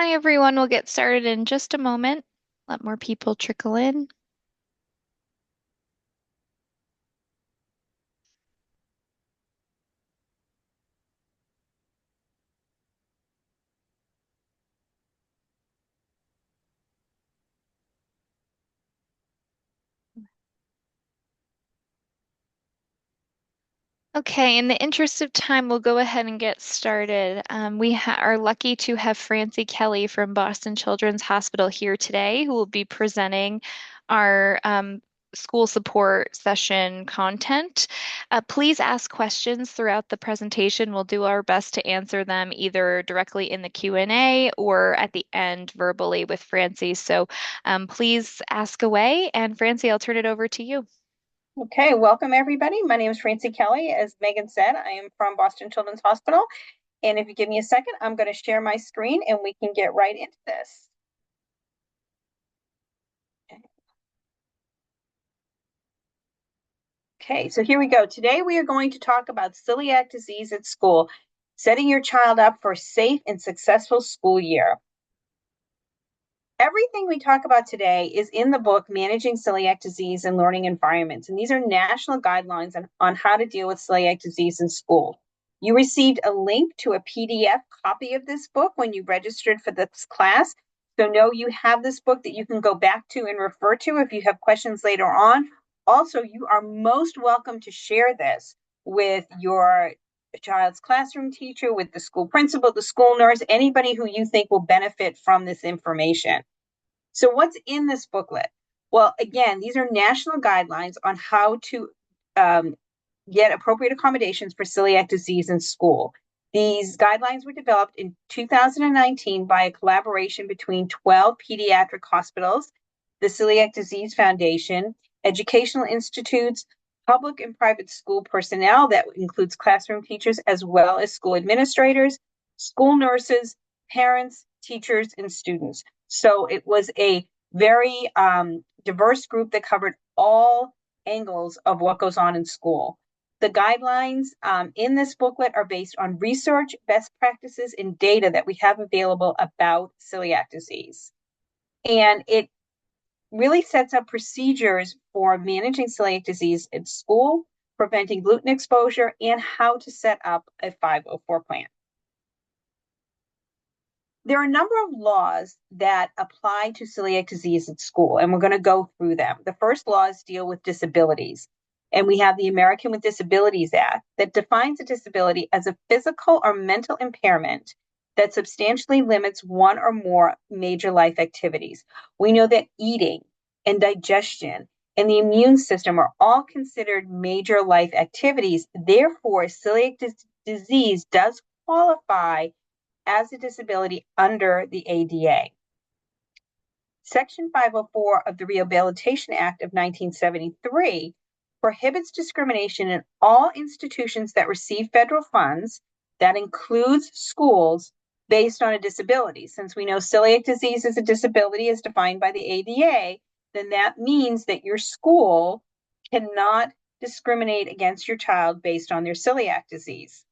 Hi, everyone. We'll get started in just a moment. Let more people trickle in. Okay, in the interest of time, we'll go ahead and get started. We are lucky to have Francie Kelly from Boston Children's Hospital here today, who will be presenting our school support session content. Please ask questions throughout the presentation. We'll do our best to answer them either directly in the Q&A or at the end verbally with Francie. So please ask away. And Francie, I'll turn it over to you. Okay, welcome everybody. My name is Francie Kelly. As Megan said, I am from Boston Children's Hospital. And if you give me a second, I'm going to share my screen and we can get right into this. Okay, so here we go. Today we are going to talk about celiac disease at school, setting your child up for a safe and successful school year. Everything we talk about today is in the book, Managing Celiac Disease in Learning Environments. And these are national guidelines on how to deal with celiac disease in school. You received a link to a PDF copy of this book when you registered for this class. So know you have this book that you can go back to and refer to if you have questions later on. Also, you are most welcome to share this with your child's classroom teacher, with the school principal, the school nurse, anybody who you think will benefit from this information. So what's in this booklet? Well, again, these are national guidelines on how to get appropriate accommodations for celiac disease in school. These guidelines were developed in 2019 by a collaboration between 12 pediatric hospitals, the Celiac Disease Foundation, educational institutes, public and private school personnel, that includes classroom teachers, as well as school administrators, school nurses, parents, teachers, and students. So it was a very diverse group that covered all angles of what goes on in school. The guidelines in this booklet are based on research, best practices, and data that we have available about celiac disease. And it really sets up procedures for managing celiac disease in school, preventing gluten exposure, and how to set up a 504 plan. There are a number of laws that apply to celiac disease at school, and we're going to go through them. The first laws deal with disabilities, and we have the American with Disabilities Act that defines a disability as a physical or mental impairment that substantially limits one or more major life activities. We know that eating and digestion and the immune system are all considered major life activities. Therefore, celiac disease does qualify as a disability under the ADA. Section 504 of the Rehabilitation Act of 1973 prohibits discrimination in all institutions that receive federal funds, that includes schools, based on a disability. Since we know celiac disease is a disability as defined by the ADA, then that means that your school cannot discriminate against your child based on their celiac disease.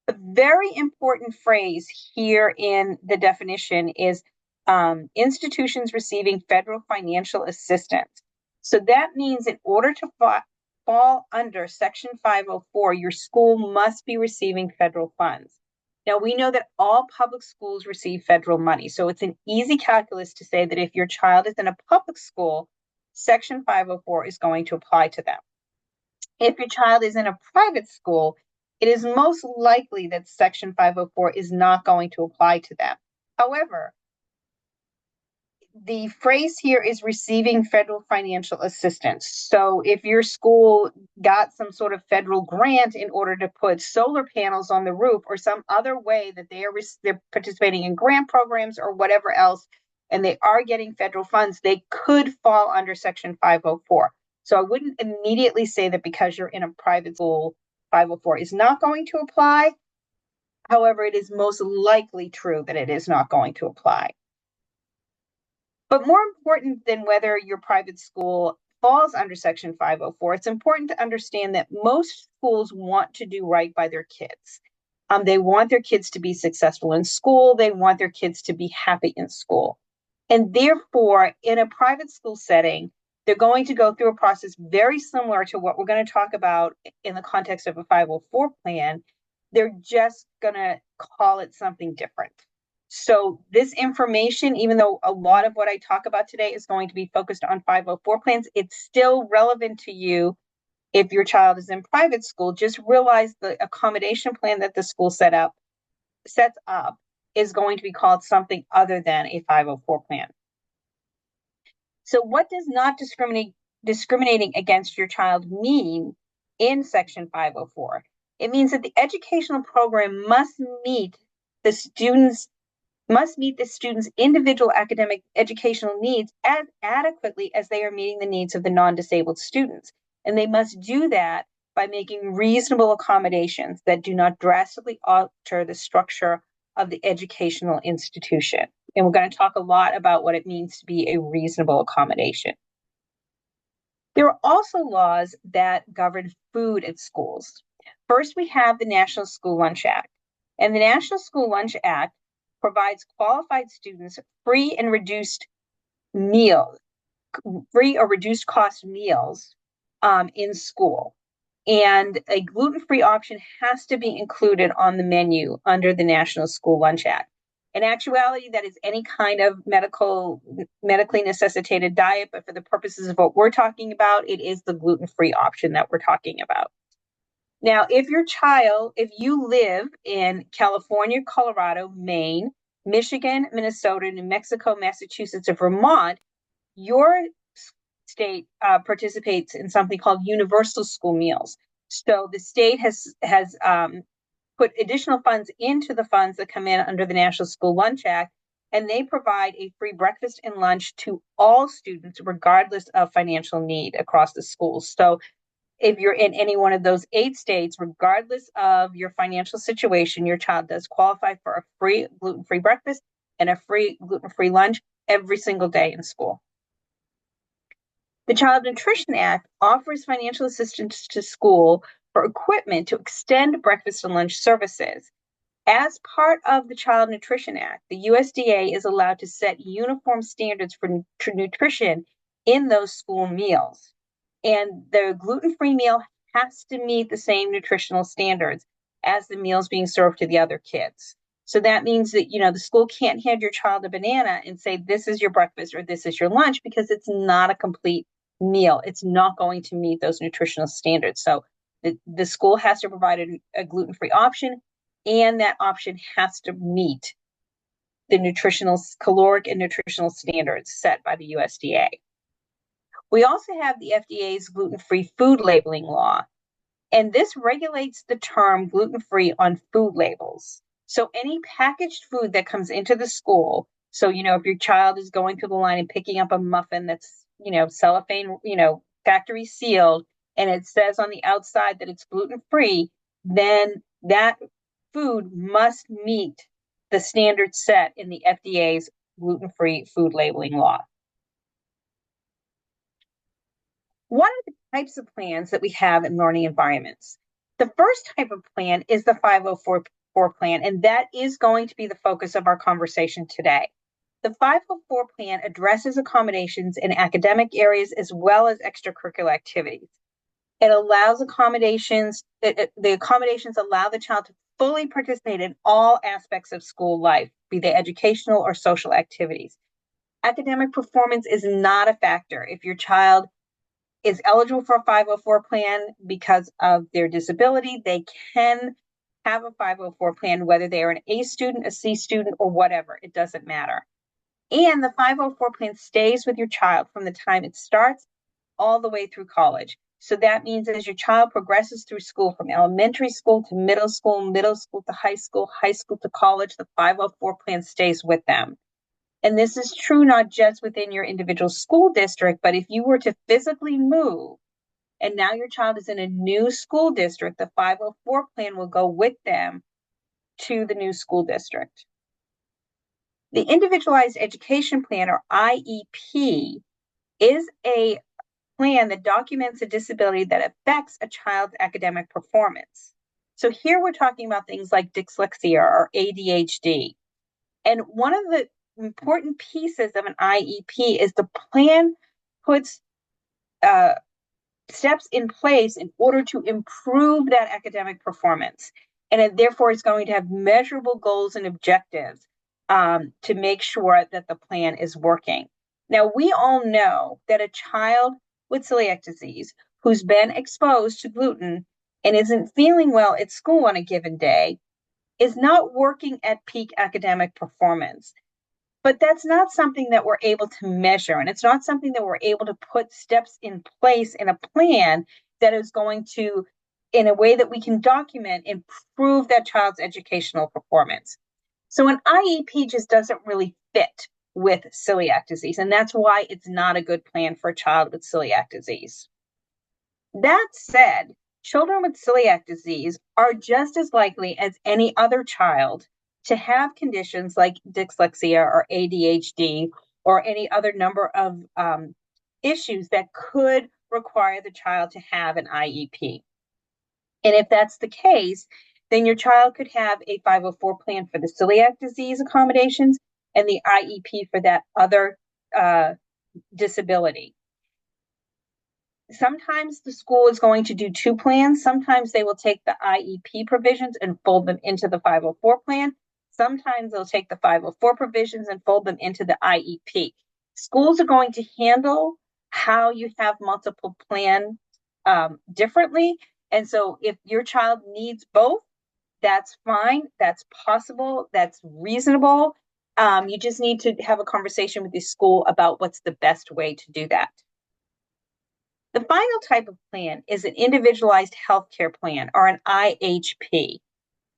A very important phrase here in the definition is institutions receiving federal financial assistance. So that means in order to fall under Section 504, your school must be receiving federal funds. Now, we know that all public schools receive federal money, so it's an easy calculus to say that if your child is in a public school, Section 504 is going to apply to them. If your child is in a private school, it is most likely that Section 504 is not going to apply to them. However, the phrase here is receiving federal financial assistance. So if your school got some sort of federal grant in order to put solar panels on the roof or some other way that they're participating in grant programs or whatever else, and they are getting federal funds, they could fall under Section 504. So I wouldn't immediately say that because you're in a private school, 504 is not going to apply. However, it is most likely true that it is not going to apply. But more important than whether your private school falls under Section 504, it's important to understand that most schools want to do right by their kids. They want their kids to be successful in school. They want their kids to be happy in school. And therefore, in a private school setting, they're going to go through a process very similar to what we're going to talk about in the context of a 504 plan. They're just going to call it something different. So this information, even though a lot of what I talk about today is going to be focused on 504 plans, it's still relevant to you if your child is in private school. Just realize the accommodation plan that the school sets up is going to be called something other than a 504 plan. So what does not discriminating against your child mean in Section 504? It means that the educational program the students must meet the student's individual academic educational needs as adequately as they are meeting the needs of the non-disabled students. And they must do that by making reasonable accommodations that do not drastically alter the structure of the educational institution. And we're going to talk a lot about what it means to be a reasonable accommodation. There are also laws that govern food at schools. First, we have the National School Lunch Act. And the National School Lunch Act provides qualified students free or reduced cost meals in school. And a gluten-free option has to be included on the menu under the National School Lunch Act. In actuality, that is any kind of medically necessitated diet, but for the purposes of what we're talking about, it is the gluten-free option that we're talking about. Now, if you live in California, Colorado, Maine, Michigan, Minnesota, New Mexico, Massachusetts, or Vermont, your state participates in something called universal school meals. So the state has put additional funds into the funds that come in under the National School Lunch Act, and they provide a free breakfast and lunch to all students, regardless of financial need across the schools. So if you're in any one of those 8 states, regardless of your financial situation, your child does qualify for a free gluten-free breakfast and a free gluten-free lunch every single day in school. The Child Nutrition Act offers financial assistance to school for equipment to extend breakfast and lunch services. As part of the Child Nutrition Act, the USDA is allowed to set uniform standards for nutrition in those school meals. And the gluten-free meal has to meet the same nutritional standards as the meals being served to the other kids. So that means that, the school can't hand your child a banana and say, this is your breakfast or this is your lunch, because it's not a complete meal. It's not going to meet those nutritional standards. So the school has to provide a gluten-free option, and that option has to meet the caloric and nutritional standards set by the USDA. We also have the FDA's gluten-free food labeling law, and this regulates the term gluten-free on food labels. So any packaged food that comes into the school, so, if your child is going through the line and picking up a muffin that's, cellophane, factory sealed, and it says on the outside that it's gluten-free, then that food must meet the standards set in the FDA's gluten-free food labeling law. What are the types of plans that we have in learning environments? The first type of plan is the 504 plan, and that is going to be the focus of our conversation today. The 504 plan addresses accommodations in academic areas as well as extracurricular activities. It allows the accommodations allow the child to fully participate in all aspects of school life, be they educational or social activities. Academic performance is not a factor. If your child is eligible for a 504 plan because of their disability, they can have a 504 plan, whether they are an A student, a C student, or whatever. It doesn't matter. And the 504 plan stays with your child from the time it starts all the way through college. So that means as your child progresses through school, from elementary school to middle school to high school to college, the 504 plan stays with them. And this is true not just within your individual school district, but if you were to physically move and now your child is in a new school district, the 504 plan will go with them to the new school district. The Individualized Education Plan, or IEP, is a plan that documents a disability that affects a child's academic performance. So here we're talking about things like dyslexia or ADHD. And one of the important pieces of an IEP is the plan puts uh, steps in place in order to improve that academic performance. And it, therefore, is going to have measurable goals and objectives to make sure that the plan is working. Now, we all know that a child with celiac disease who's been exposed to gluten and isn't feeling well at school on a given day is not working at peak academic performance. But that's not something that we're able to measure. And it's not something that we're able to put steps in place in a plan that is going to, in a way that we can document, improve that child's educational performance. So an IEP just doesn't really fit with celiac disease. And that's why it's not a good plan for a child with celiac disease. That said, children with celiac disease are just as likely as any other child to have conditions like dyslexia or ADHD or any other number of issues that could require the child to have an IEP. And if that's the case, then your child could have a 504 plan for the celiac disease accommodations and the IEP for that other disability. Sometimes the school is going to do two plans. Sometimes they will take the IEP provisions and fold them into the 504 plan. Sometimes they'll take the 504 provisions and fold them into the IEP. Schools are going to handle how you have multiple plan differently. And so if your child needs both, that's fine. That's possible. That's reasonable. You just need to have a conversation with the school about what's the best way to do that. The final type of plan is an individualized healthcare plan, or an IHP.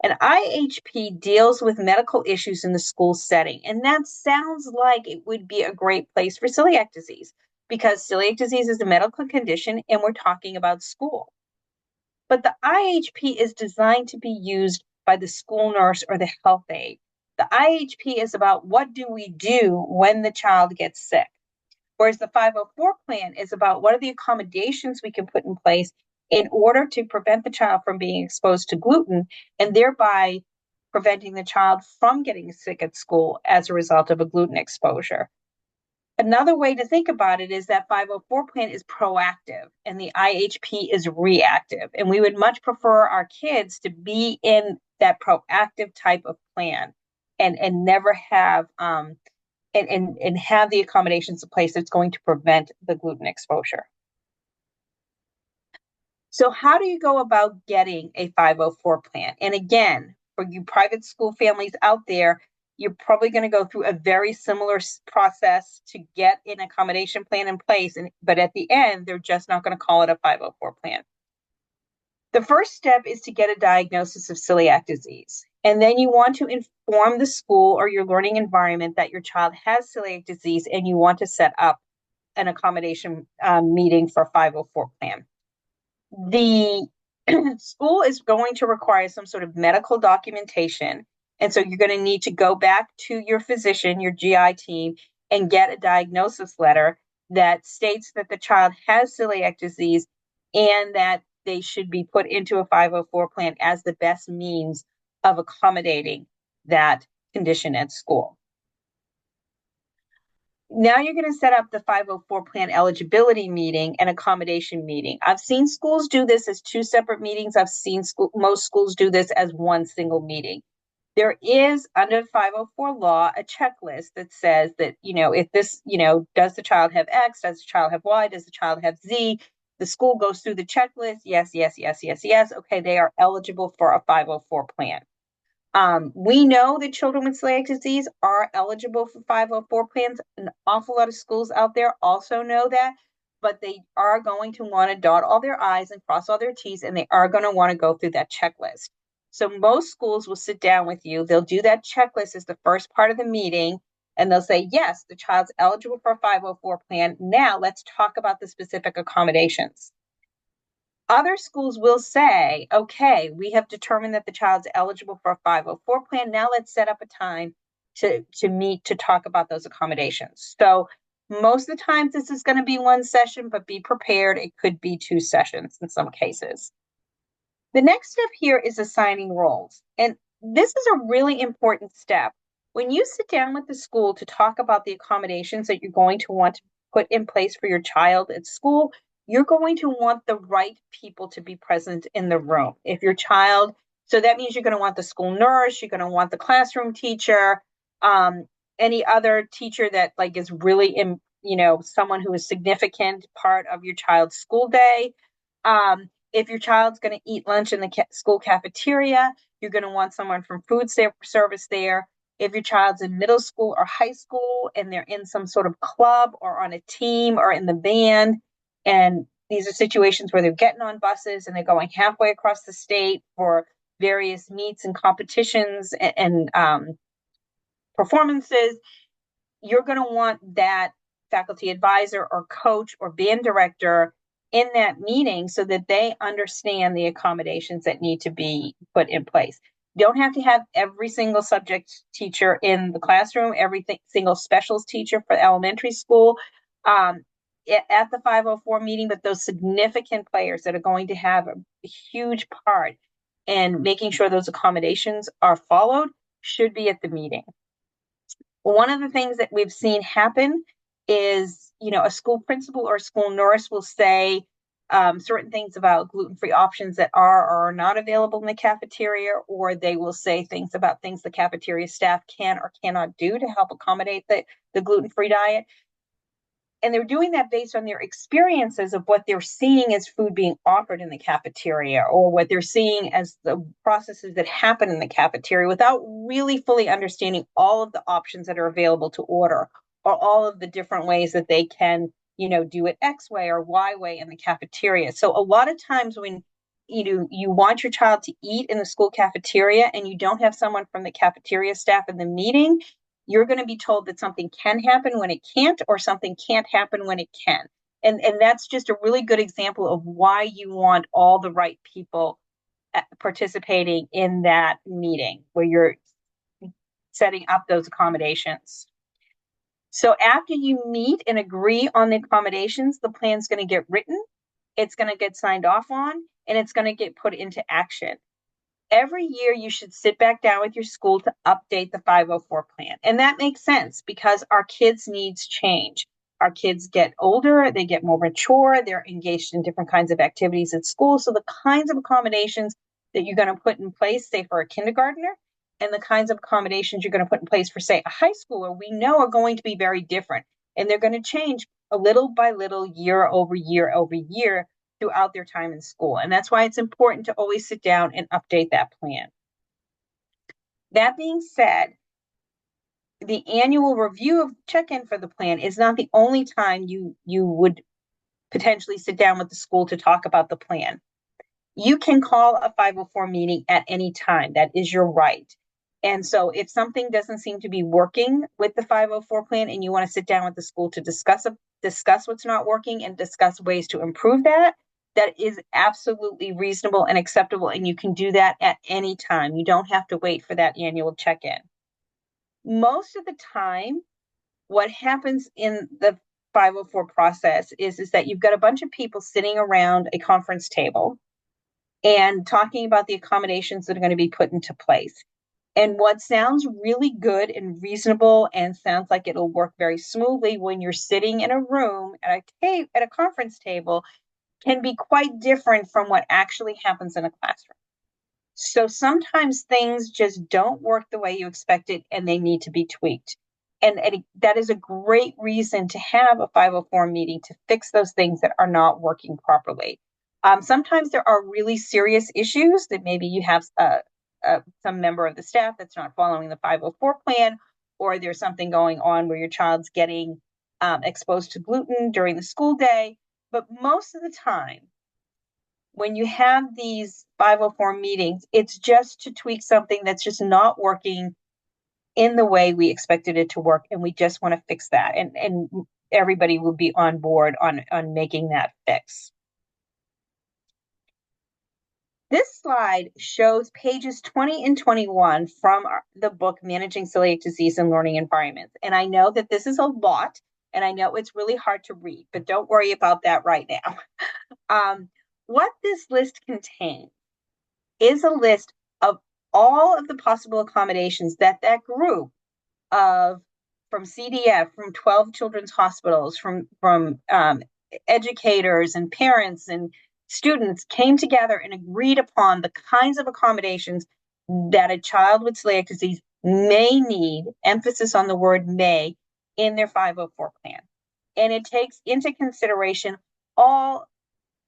An IHP deals with medical issues in the school setting, and that sounds like it would be a great place for celiac disease because celiac disease is a medical condition and we're talking about school. But the IHP is designed to be used by the school nurse or the health aide. The IHP is about what do we do when the child gets sick. Whereas the 504 plan is about what are the accommodations we can put in place in order to prevent the child from being exposed to gluten and thereby preventing the child from getting sick at school as a result of a gluten exposure. Another way to think about it is that 504 plan is proactive and the IHP is reactive. And we would much prefer our kids to be in that proactive type of plan and never have and have the accommodations in place that's going to prevent the gluten exposure. So how do you go about getting a 504 plan? And again, for you private school families out there, you're probably going to go through a very similar process to get an accommodation plan in place. But at the end, they're just not going to call it a 504 plan. The first step is to get a diagnosis of celiac disease. And then you want to inform the school or your learning environment that your child has celiac disease and you want to set up an accommodation meeting for a 504 plan. The school is going to require some sort of medical documentation. And so you're going to need to go back to your physician, your GI team, and get a diagnosis letter that states that the child has celiac disease and that they should be put into a 504 plan as the best means of accommodating that condition at school. Now you're going to set up the 504 plan eligibility meeting and accommodation meeting. I've seen schools do this as two separate meetings. I've seen most schools do this as one single meeting. There is under 504 law a checklist that says that, if this, does the child have X, does the child have Y, does the child have Z? The school goes through the checklist. Yes, yes, yes, yes, yes. Okay, they are eligible for a 504 plan. We know that children with celiac disease are eligible for 504 plans. An awful lot of schools out there also know that, but they are going to want to dot all their I's and cross all their T's, and they are going to want to go through that checklist. So most schools will sit down with you. They'll do that checklist as the first part of the meeting, and they'll say, yes, the child's eligible for a 504 plan. Now let's talk about the specific accommodations. Other schools will say, okay, we have determined that the child's eligible for a 504 plan. Now let's set up a time to meet to talk about those accommodations. So most of the times this is going to be one session, but be prepared. It could be two sessions in some cases. The next step here is assigning roles. And this is a really important step. When you sit down with the school to talk about the accommodations that you're going to want to put in place for your child at school, you're going to want the right people to be present in the room. If your child, so that means you're going to want the school nurse, you're going to want the classroom teacher, um, any other teacher that like is really in, someone who is significant part of your child's school day. If your child's going to eat lunch in the school cafeteria, you're going to want someone from food service there. If your child's in middle school or high school and they're in some sort of club or on a team or in the band, and these are situations where they're getting on buses and they're going halfway across the state for various meets and competitions and performances, you're going to want that faculty advisor or coach or band director in that meeting so that they understand the accommodations that need to be put in place. You don't have to have every single subject teacher in the classroom, every single specials teacher for elementary school um, at the 504 meeting, but those significant players that are going to have a huge part in making sure those accommodations are followed should be at the meeting. One of the things that we've seen happen is, a school principal or a school nurse will say certain things about gluten-free options that are or are not available in the cafeteria, or they will say things about things the cafeteria staff can or cannot do to help accommodate the gluten-free diet. And they're doing that based on their experiences of what they're seeing as food being offered in the cafeteria or what they're seeing as the processes that happen in the cafeteria without really fully understanding all of the options that are available to order or all of the different ways that they can, do it X way or Y way in the cafeteria. So a lot of times when you want your child to eat in the school cafeteria and you don't have someone from the cafeteria staff in the meeting, you're going to be told that something can happen when it can't, or something can't happen when it can. And that's just a really good example of why you want all the right people participating in that meeting where you're setting up those accommodations. So after you meet and agree on the accommodations, the plan's going to get written, it's going to get signed off on, and it's going to get put into action. Every year you should sit back down with your school to update the 504 plan. And that makes sense because our kids' needs change. Our kids get older, they get more mature, they're engaged in different kinds of activities at school. So the kinds of accommodations that you're going to put in place, say for a kindergartner, and the kinds of accommodations you're going to put in place for, say, a high schooler, we know are going to be very different. And they're going to change a little by little, year over year over year, throughout their time in school. And that's why it's important to always sit down and update that plan. That being said, the annual review of check-in for the plan is not the only time you would potentially sit down with the school to talk about the plan. You can call a 504 meeting at any time. That is your right. And so if something doesn't seem to be working with the 504 plan and you want to sit down with the school to discuss what's not working and discuss ways to improve that, that is absolutely reasonable and acceptable. And you can do that at any time. You don't have to wait for that annual check-in. Most of the time, what happens in the 504 process is that you've got a bunch of people sitting around a conference table and talking about the accommodations that are going to be put into place. And what sounds really good and reasonable and sounds like it'll work very smoothly when you're sitting in a room at a conference table can be quite different from what actually happens in a classroom. So sometimes things just don't work the way you expected and they need to be tweaked. And that is a great reason to have a 504 meeting to fix those things that are not working properly. Sometimes there are really serious issues that maybe you have some member of the staff that's not following the 504 plan, or there's something going on where your child's getting exposed to gluten during the school day. But most of the time, when you have these 504 meetings, it's just to tweak something that's just not working in the way we expected it to work. And we just want to fix that. And everybody will be on board on making that fix. This slide shows pages 20 and 21 from the book, Managing Celiac Disease in Learning Environments. And I know that this is a lot, and I know it's really hard to read, but don't worry about that right now. What this list contains is a list of all of the possible accommodations that that group of from CDF, from 12 children's hospitals, from educators and parents and students came together and agreed upon the kinds of accommodations that a child with celiac disease may need, emphasis on the word may, in their 504 plan. And it takes into consideration all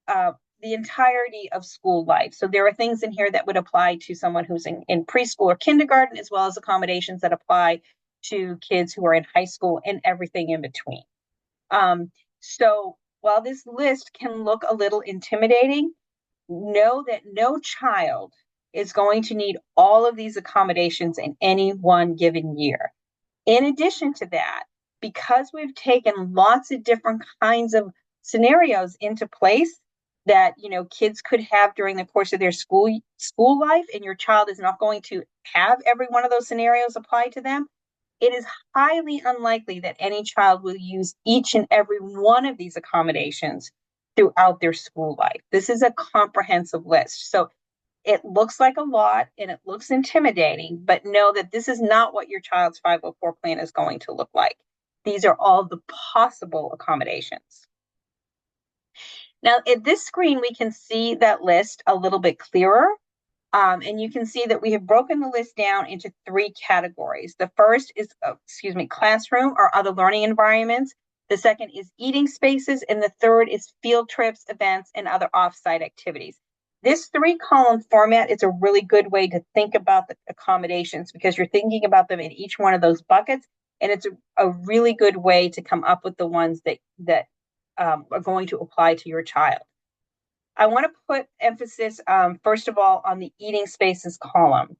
uh, the entirety of school life. So there are things in here that would apply to someone who's in preschool or kindergarten, as well as accommodations that apply to kids who are in high school and everything in between. So while this list can look a little intimidating, know that no child is going to need all of these accommodations in any one given year. In addition to that, because we've taken lots of different kinds of scenarios into place that kids could have during the course of their school life, and your child is not going to have every one of those scenarios apply to them, it is highly unlikely that any child will use each and every one of these accommodations throughout their school life. This is a comprehensive list. So it looks like a lot and it looks intimidating, but know that this is not what your child's 504 plan is going to look like. These are all the possible accommodations. Now, at this screen, we can see that list a little bit clearer. And you can see that we have broken the list down into three categories. The first is, classroom or other learning environments. The second is eating spaces. And the third is field trips, events, and other offsite activities. This three-column format is a really good way to think about the accommodations because you're thinking about them in each one of those buckets. And it's a really good way to come up with the ones that are going to apply to your child. I want to put emphasis, first of all, on the eating spaces column.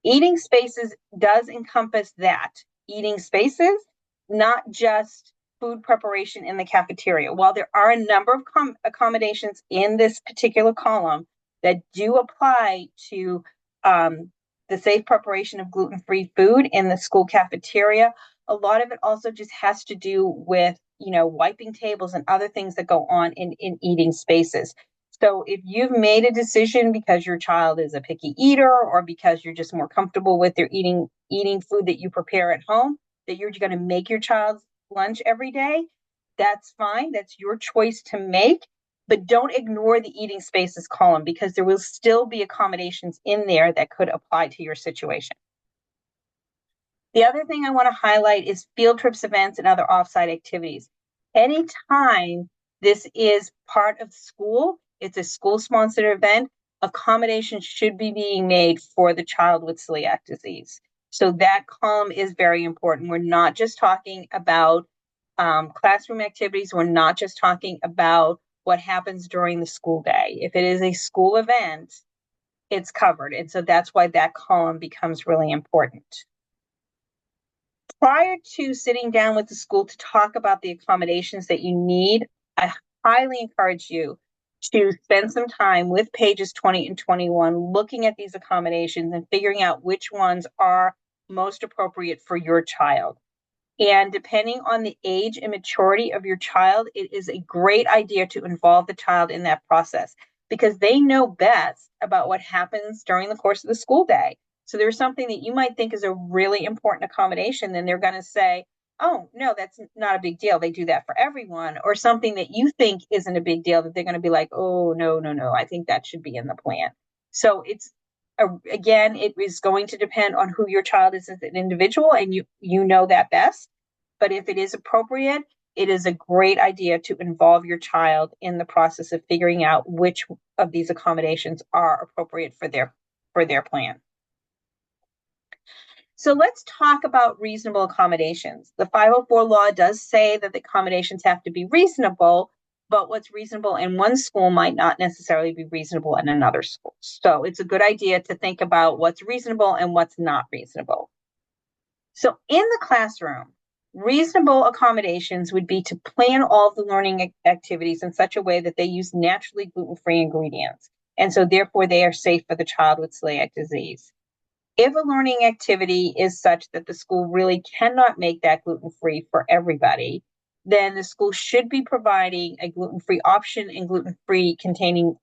Eating spaces does encompass that. Eating spaces, not just food preparation in the cafeteria. While there are a number of accommodations in this particular column that do apply to the safe preparation of gluten-free food in the school cafeteria, a lot of it also just has to do with wiping tables and other things that go on in eating spaces. So if you've made a decision because your child is a picky eater or because you're just more comfortable with their eating food that you prepare at home, that you're going to make your child's lunch every day, that's fine. That's your choice to make. But don't ignore the eating spaces column because there will still be accommodations in there that could apply to your situation. The other thing I want to highlight is field trips, events, and other offsite activities. Anytime this is part of school, it's a school-sponsored event, accommodations should be being made for the child with celiac disease. So that column is very important. We're not just talking about classroom activities. We're not just talking about what happens during the school day. If it is a school event, it's covered. And so that's why that column becomes really important. Prior to sitting down with the school to talk about the accommodations that you need, I highly encourage you to spend some time with pages 20 and 21 looking at these accommodations and figuring out which ones are most appropriate for your child. And depending on the age and maturity of your child, it is a great idea to involve the child in that process because they know best about what happens during the course of the school day. So there's something that you might think is a really important accommodation, then they're going to say, oh, no, that's not a big deal. They do that for everyone. Or something that you think isn't a big deal that they're going to be like, oh, no, no, no, I think that should be in the plan. So again, it is going to depend on who your child is as an individual, and you know that best. But if it is appropriate, it is a great idea to involve your child in the process of figuring out which of these accommodations are appropriate for their plan. So let's talk about reasonable accommodations. The 504 law does say that the accommodations have to be reasonable, but what's reasonable in one school might not necessarily be reasonable in another school. So it's a good idea to think about what's reasonable and what's not reasonable. So in the classroom, reasonable accommodations would be to plan all of the learning activities in such a way that they use naturally gluten-free ingredients. And so therefore they are safe for the child with celiac disease. If a learning activity is such that the school really cannot make that gluten-free for everybody, then the school should be providing a gluten-free option and gluten-free containing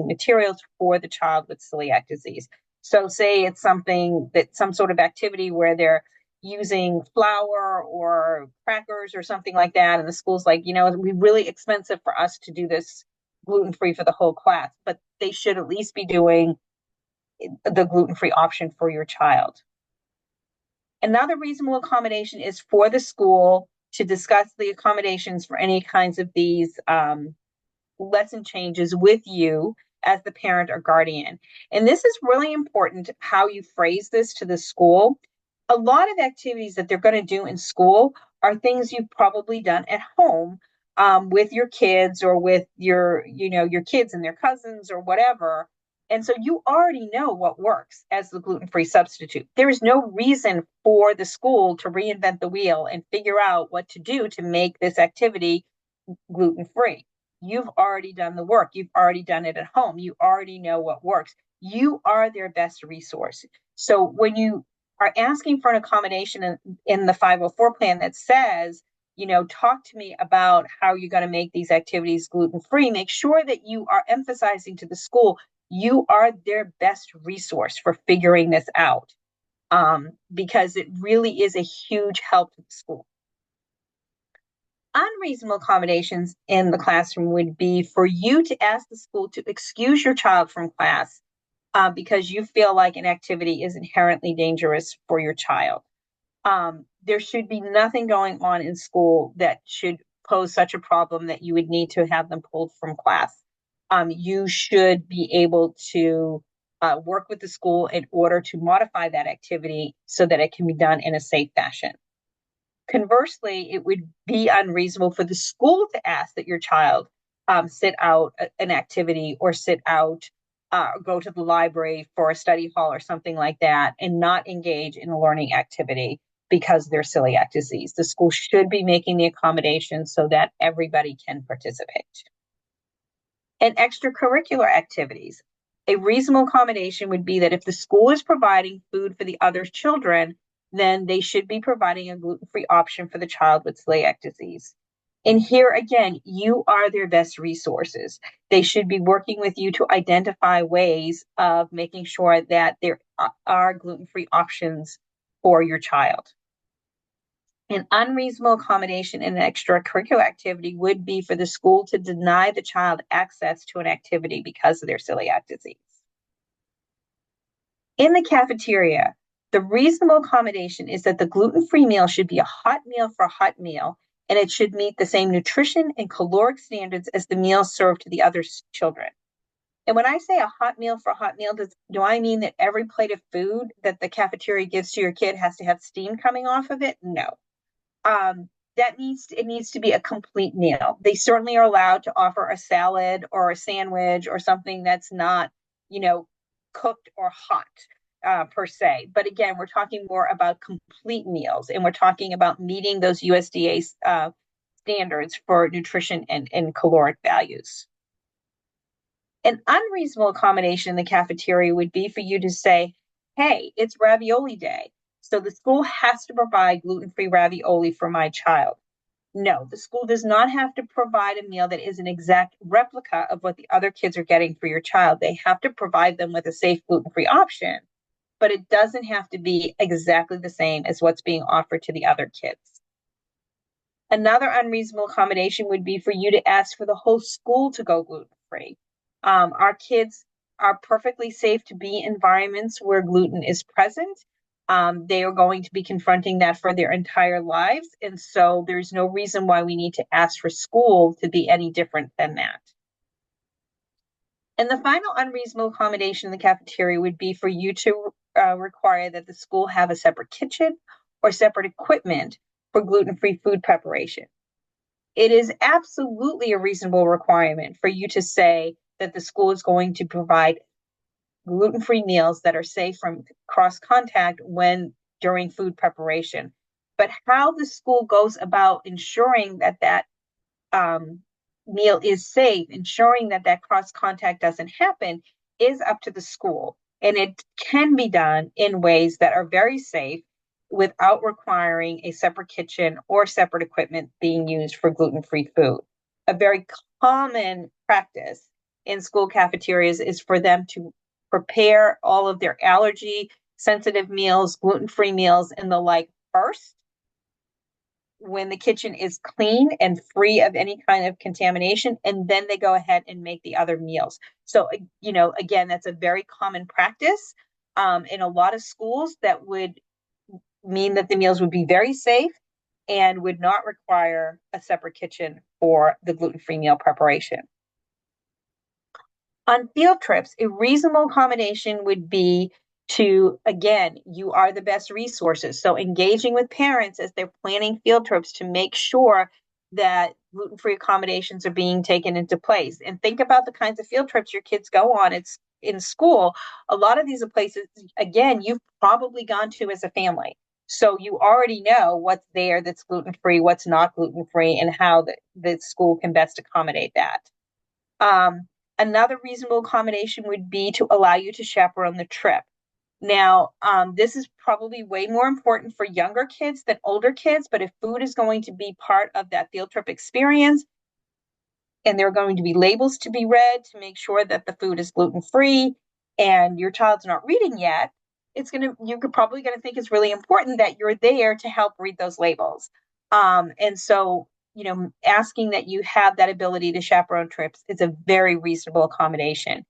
materials for the child with celiac disease. So say it's something that some sort of activity where they're using flour or crackers or something like that, and the school's like, it'd be really expensive for us to do this gluten-free for the whole class, but they should at least be doing the gluten-free option for your child. Another reasonable accommodation is for the school to discuss the accommodations for any kinds of these lesson changes with you as the parent or guardian. And this is really important how you phrase this to the school. A lot of activities that they're going to do in school are things you've probably done at home with your kids or with your kids and their cousins or whatever. And so you already know what works as the gluten-free substitute. There is no reason for the school to reinvent the wheel and figure out what to do to make this activity gluten-free. You've already done the work. You've already done it at home. You already know what works. You are their best resource. So when you are asking for an accommodation in the 504 plan that says, talk to me about how you're going to make these activities gluten-free, make sure that you are emphasizing to the school, you are their best resource for figuring this out, because it really is a huge help to the school. Unreasonable accommodations in the classroom would be for you to ask the school to excuse your child from class because you feel like an activity is inherently dangerous for your child. There should be nothing going on in school that should pose such a problem that you would need to have them pulled from class. You should be able to work with the school in order to modify that activity so that it can be done in a safe fashion. Conversely, it would be unreasonable for the school to ask that your child sit out an activity or go to the library for a study hall or something like that and not engage in a learning activity because of their celiac disease. The school should be making the accommodations so that everybody can participate. And extracurricular activities. A reasonable accommodation would be that if the school is providing food for the other children, then they should be providing a gluten-free option for the child with celiac disease. And here again, you are their best resources. They should be working with you to identify ways of making sure that there are gluten-free options for your child. An unreasonable accommodation in an extracurricular activity would be for the school to deny the child access to an activity because of their celiac disease. In the cafeteria, the reasonable accommodation is that the gluten-free meal should be a hot meal for a hot meal, and it should meet the same nutrition and caloric standards as the meals served to the other children. And when I say a hot meal for a hot meal, do I mean that every plate of food that the cafeteria gives to your kid has to have steam coming off of it? No. It needs to be a complete meal. They certainly are allowed to offer a salad or a sandwich or something that's not, cooked or hot per se. But again, we're talking more about complete meals, and we're talking about meeting those USDA standards for nutrition and caloric values. An unreasonable accommodation in the cafeteria would be for you to say, hey, it's ravioli day, so the school has to provide gluten-free ravioli for my child. No, the school does not have to provide a meal that is an exact replica of what the other kids are getting for your child. They have to provide them with a safe gluten-free option, but it doesn't have to be exactly the same as what's being offered to the other kids. Another unreasonable accommodation would be for you to ask for the whole school to go gluten-free. Our kids are perfectly safe to be in environments where gluten is present. They are going to be confronting that for their entire lives. And so there's no reason why we need to ask for school to be any different than that. And the final unreasonable accommodation in the cafeteria would be for you to require that the school have a separate kitchen or separate equipment for gluten-free food preparation. It is absolutely a reasonable requirement for you to say that the school is going to provide gluten-free meals that are safe from cross contact during food preparation. But how the school goes about ensuring that meal is safe, ensuring that cross contact doesn't happen, is up to the school. And it can be done in ways that are very safe without requiring a separate kitchen or separate equipment being used for gluten-free food. A very common practice in school cafeterias is for them to prepare all of their allergy sensitive meals, gluten-free meals, and the like first when the kitchen is clean and free of any kind of contamination, and then they go ahead and make the other meals. So, again, that's a very common practice in a lot of schools that would mean that the meals would be very safe and would not require a separate kitchen for the gluten-free meal preparation. On field trips, a reasonable accommodation would be to, again, you are the best resources. So engaging with parents as they're planning field trips to make sure that gluten-free accommodations are being taken into place. And think about the kinds of field trips your kids go on. It's in school. A lot of these are places, again, you've probably gone to as a family. So you already know what's there that's gluten-free, what's not gluten-free, and how the school can best accommodate that. Um, Another reasonable accommodation would be to allow you to chaperone the trip. Now, this is probably way more important for younger kids than older kids, but if food is going to be part of that field trip experience, and there are going to be labels to be read to make sure that the food is gluten-free and your child's not reading yet, you're probably going to think it's really important that you're there to help read those labels. And so, asking that you have that ability to chaperone trips is a very reasonable accommodation.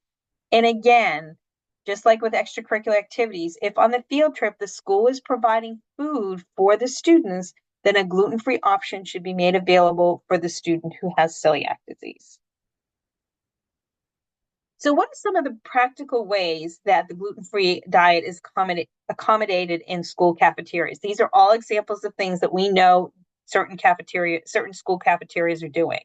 And again, just like with extracurricular activities, if on the field trip the school is providing food for the students, then a gluten-free option should be made available for the student who has celiac disease. So, what are some of the practical ways that the gluten-free diet is accommodated in school cafeterias? These are all examples of things that we know certain school cafeterias are doing.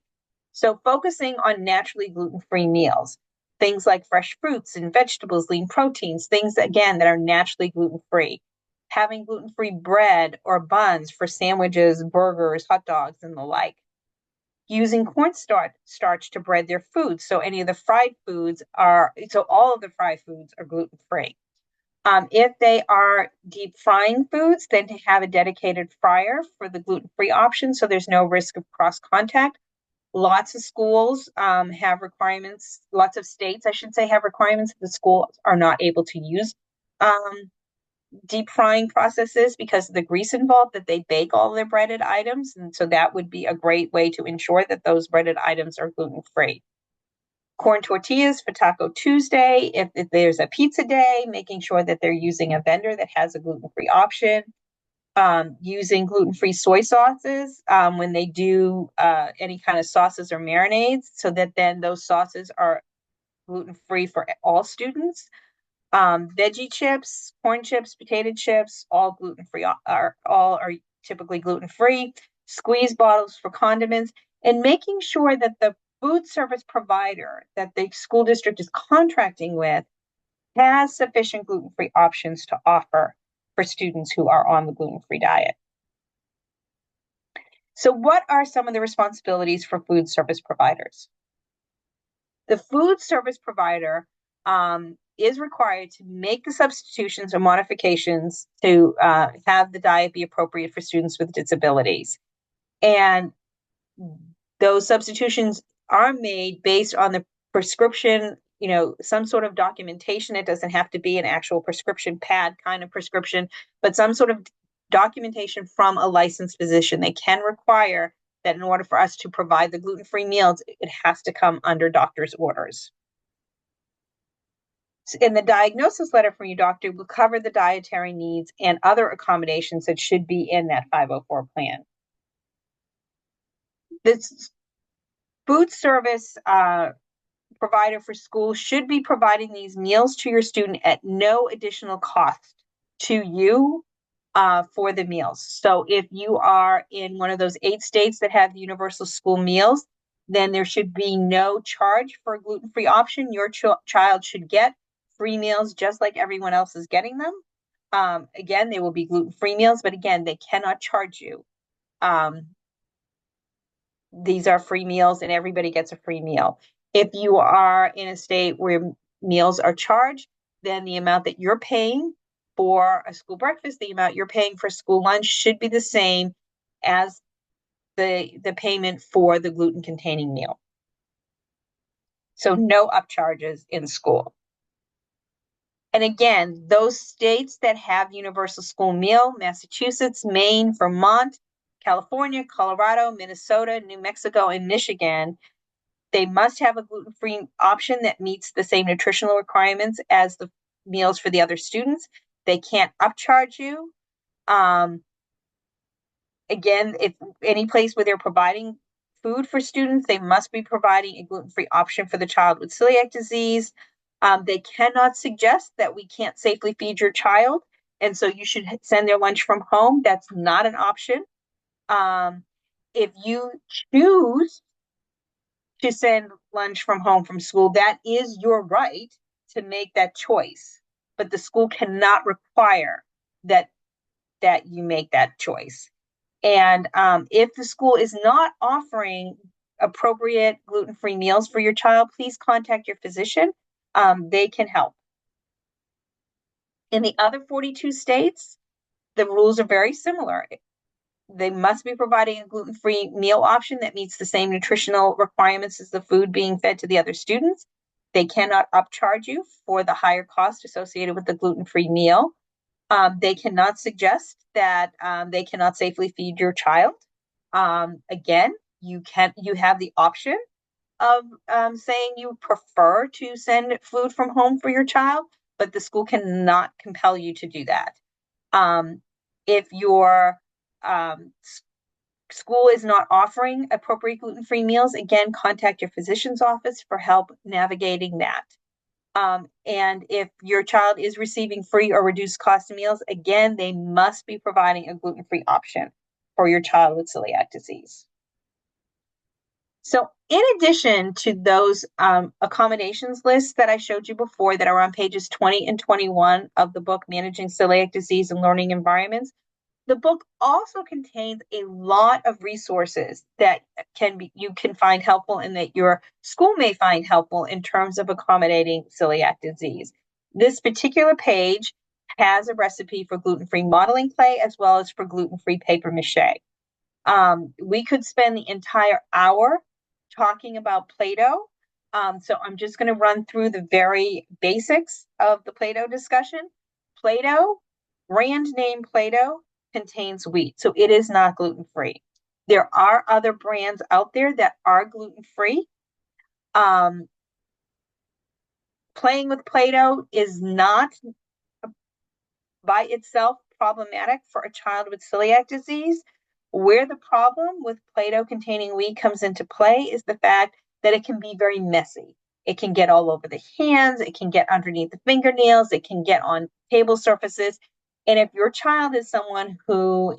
So, focusing on naturally gluten-free meals, things like fresh fruits and vegetables, lean proteins, things again that are naturally gluten-free. Having gluten-free bread or buns for sandwiches, burgers, hot dogs, and the like. Using cornstarch to bread their foods. So all of the fried foods are gluten free. If they are deep frying foods, then to have a dedicated fryer for the gluten free option so there's no risk of cross contact. Lots of schools have requirements, lots of states, I should say, have requirements that the schools are not able to use deep frying processes because of the grease involved, that they bake all their breaded items. And so that would be a great way to ensure that those breaded items are gluten free. Corn tortillas for Taco Tuesday. If there's a pizza day, making sure that they're using a vendor that has a gluten free option. Using gluten free soy sauces when they do any kind of sauces or marinades, so that then those sauces are gluten free for all students. Veggie chips, corn chips, potato chips, all gluten free are typically gluten free. Squeeze bottles for condiments, and making sure that the food service provider that the school district is contracting with has sufficient gluten free options to offer for students who are on the gluten free diet. So, what are some of the responsibilities for food service providers? The food service provider is required to make the substitutions or modifications to have the diet be appropriate for students with disabilities. And those substitutions are made based on the prescription, some sort of documentation. It doesn't have to be an actual prescription pad kind of prescription, but some sort of documentation from a licensed physician. They can require that in order for us to provide the gluten-free meals, it has to come under doctor's orders. And the diagnosis letter from your doctor will cover the dietary needs and other accommodations that should be in that 504 plan. This food service provider for school should be providing these meals to your student at no additional cost to you for the meals. So if you are in one of those 8 states that have universal school meals, then there should be no charge for a gluten-free option. Your child should get free meals just like everyone else is getting them. Again, they will be gluten-free meals, but again, they cannot charge you. These are free meals and everybody gets a free meal. If you are in a state where meals are charged, then the amount that you're paying for a school breakfast, the amount you're paying for school lunch should be the same as the payment for the gluten containing meal. So no upcharges in school. And again, those states that have universal school meal, Massachusetts, Maine, Vermont, California, Colorado, Minnesota, New Mexico, and Michigan, they must have a gluten-free option that meets the same nutritional requirements as the meals for the other students. They can't upcharge you. Again, if any place where they're providing food for students, they must be providing a gluten-free option for the child with celiac disease. They cannot suggest that we can't safely feed your child, and so you should send their lunch from home. That's not an option. If you choose to send lunch from home from school, that is your right to make that choice. But the school cannot require that you make that choice. And if the school is not offering appropriate gluten-free meals for your child, please contact your physician. They can help. In the other 42 states, the rules are very similar. They must be providing a gluten-free meal option that meets the same nutritional requirements as the food being fed to the other students. They cannot upcharge you for the higher cost associated with the gluten-free meal. They cannot suggest that they cannot safely feed your child. Again, you have the option of saying you prefer to send food from home for your child, but the school cannot compel you to do that. If your school is not offering appropriate gluten-free meals, again, contact your physician's office for help navigating that. And if your child is receiving free or reduced cost meals, again, they must be providing a gluten-free option for your child with celiac disease. So in addition to those accommodations lists that I showed you before that are on pages 20 and 21 of the book, Managing Celiac Disease in Learning Environments, the book also contains a lot of resources that you can find helpful and that your school may find helpful in terms of accommodating celiac disease. This particular page has a recipe for gluten-free modeling clay as well as for gluten-free paper mache. We could spend the entire hour talking about Play-Doh. So I'm just going to run through the very basics of the Play-Doh discussion. Play-Doh, brand name Play-Doh, contains wheat, so it is not gluten-free. There are other brands out there that are gluten-free. Playing with Play-Doh is not by itself problematic for a child with celiac disease. Where the problem with Play-Doh containing wheat comes into play is the fact that it can be very messy. It can get all over the hands, it can get underneath the fingernails, it can get on table surfaces. And if your child is someone who,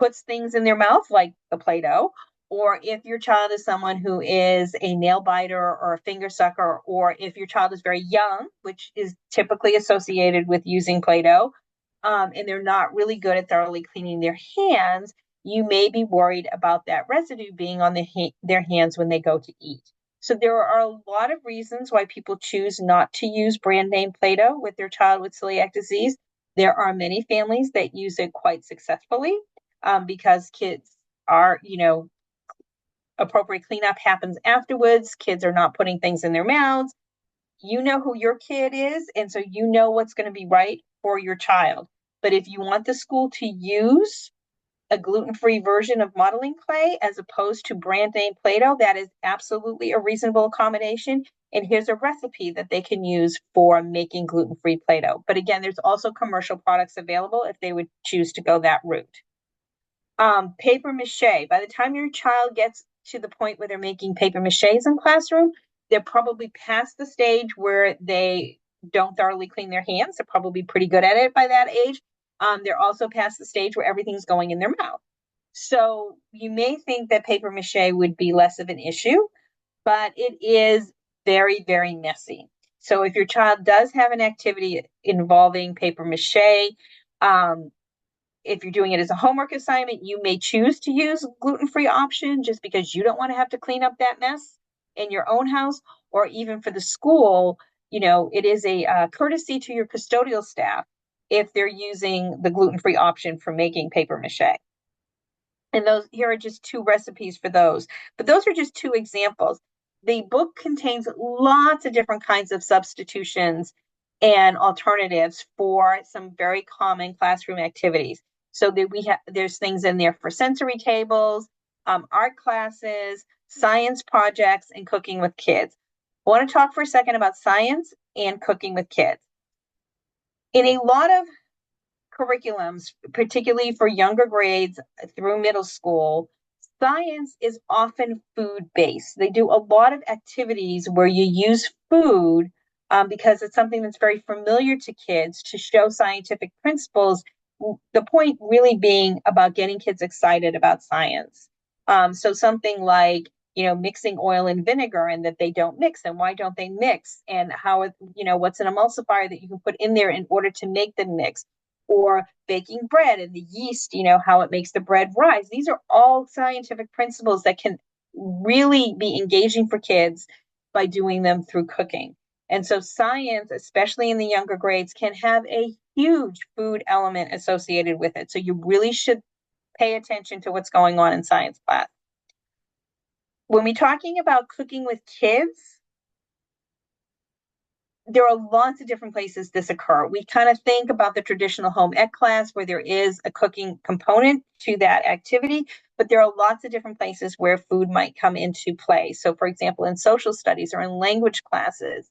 puts things in their mouth like the Play-Doh, or if your child is someone who is a nail biter or a finger sucker, or if your child is very young, which is typically associated with using Play-Doh, and they're not really good at thoroughly cleaning their hands, you may be worried about that residue being on their hands when they go to eat. So there are a lot of reasons why people choose not to use brand name Play-Doh with their child with celiac disease. There are many families that use it quite successfully because kids are, appropriate cleanup happens afterwards. Kids are not putting things in their mouths. You know who your kid is, and so you know what's going to be right for your child. But if you want the school to use a gluten-free version of modeling clay as opposed to brand name Play-Doh, that is absolutely a reasonable accommodation. And here's a recipe that they can use for making gluten-free Play-Doh. But again, there's also commercial products available if they would choose to go that route. Paper mache. By the time your child gets to the point where they're making paper maches in classroom, they're probably past the stage where they don't thoroughly clean their hands. They're probably pretty good at it by that age. They're also past the stage where everything's going in their mouth. So you may think that paper mache would be less of an issue, but it is very, very messy. So if your child does have an activity involving paper mache, if you're doing it as a homework assignment, you may choose to use a gluten-free option just because you don't want to have to clean up that mess in your own house, or even for the school, it is a courtesy to your custodial staff if they're using the gluten-free option for making paper mache. And those here are just two recipes for those. But those are just two examples. The book contains lots of different kinds of substitutions and alternatives for some very common classroom activities. So that there's things in there for sensory tables, art classes, science projects, and cooking with kids. I want to talk for a second about science and cooking with kids. In a lot of curriculums, particularly for younger grades through middle school, science is often food based. They do a lot of activities where you use food because it's something that's very familiar to kids to show scientific principles. The point really being about getting kids excited about science. So something like, mixing oil and vinegar and that they don't mix and why don't they mix and how, what's an emulsifier that you can put in there in order to make them mix, or baking bread and the yeast, how it makes the bread rise. These are all scientific principles that can really be engaging for kids by doing them through cooking. And so science, especially in the younger grades, can have a huge food element associated with it. So you really should pay attention to what's going on in science class. When we're talking about cooking with kids, there are lots of different places this occur. We kind of think about the traditional home ec class where there is a cooking component to that activity, but there are lots of different places where food might come into play. So for example, in social studies or in language classes,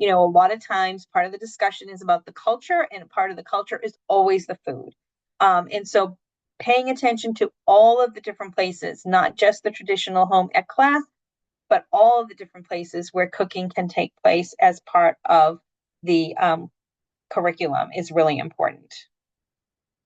a lot of times part of the discussion is about the culture and part of the culture is always the food. And so paying attention to all of the different places, not just the traditional home ec class, but all of the different places where cooking can take place as part of the curriculum is really important.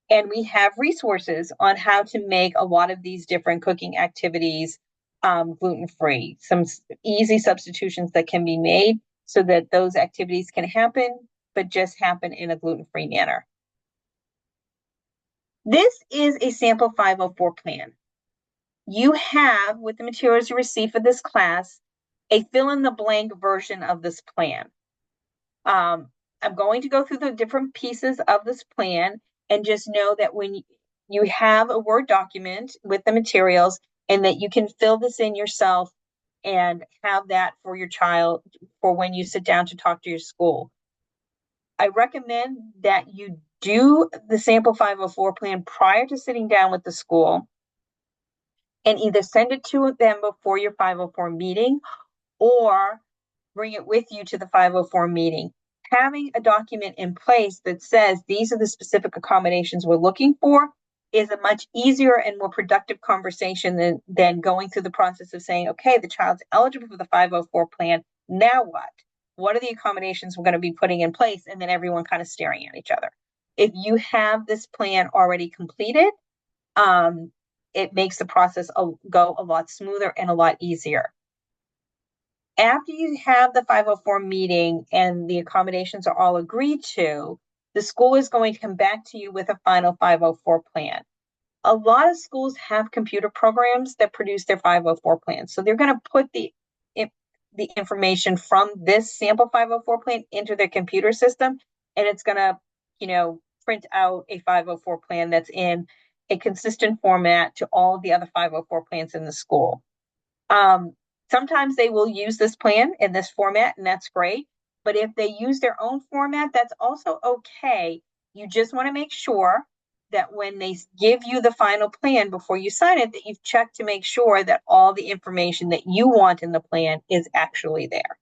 And we have resources on how to make a lot of these different cooking activities gluten-free, some easy substitutions that can be made so that those activities can happen, but just happen in a gluten-free manner. This is a sample 504 plan. You have, with the materials you received for this class, a fill-in-the-blank version of this plan. I'm going to go through the different pieces of this plan and just know that when you have a Word document with the materials and that you can fill this in yourself and have that for your child for when you sit down to talk to your school. I recommend that you do the sample 504 plan prior to sitting down with the school and either send it to them before your 504 meeting or bring it with you to the 504 meeting. Having a document in place that says these are the specific accommodations we're looking for is a much easier and more productive conversation than going through the process of saying, okay, the child's eligible for the 504 plan. Now what? What are the accommodations we're going to be putting in place? And then everyone kind of staring at each other. If you have this plan already completed, it makes the process go a lot smoother and a lot easier. After you have the 504 meeting and the accommodations are all agreed to, the school is going to come back to you with a final 504 plan. A lot of schools have computer programs that produce their 504 plans. So they're going to put the information from this sample 504 plan into their computer system, and it's going to, print out a 504 plan that's in a consistent format to all of the other 504 plans in the school. Sometimes they will use this plan in this format, and that's great. But if they use their own format, that's also okay. You just want to make sure that when they give you the final plan before you sign it, that you've checked to make sure that all the information that you want in the plan is actually there.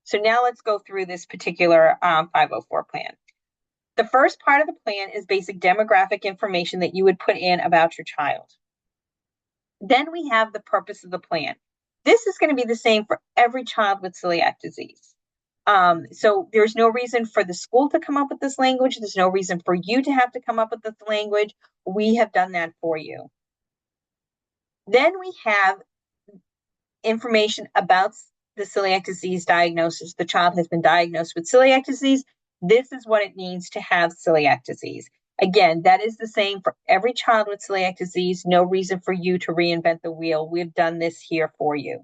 So now let's go through this particular 504 plan. The first part of the plan is basic demographic information that you would put in about your child. Then we have the purpose of the plan. This is going to be the same for every child with celiac disease. So there's no reason for the school to come up with this language. There's no reason for you to have to come up with this language. We have done that for you. Then we have information about the celiac disease diagnosis. The child has been diagnosed with celiac disease. This is what it means to have celiac disease. Again, that is the same for every child with celiac disease. No reason for you to reinvent the wheel. We've done this here for you.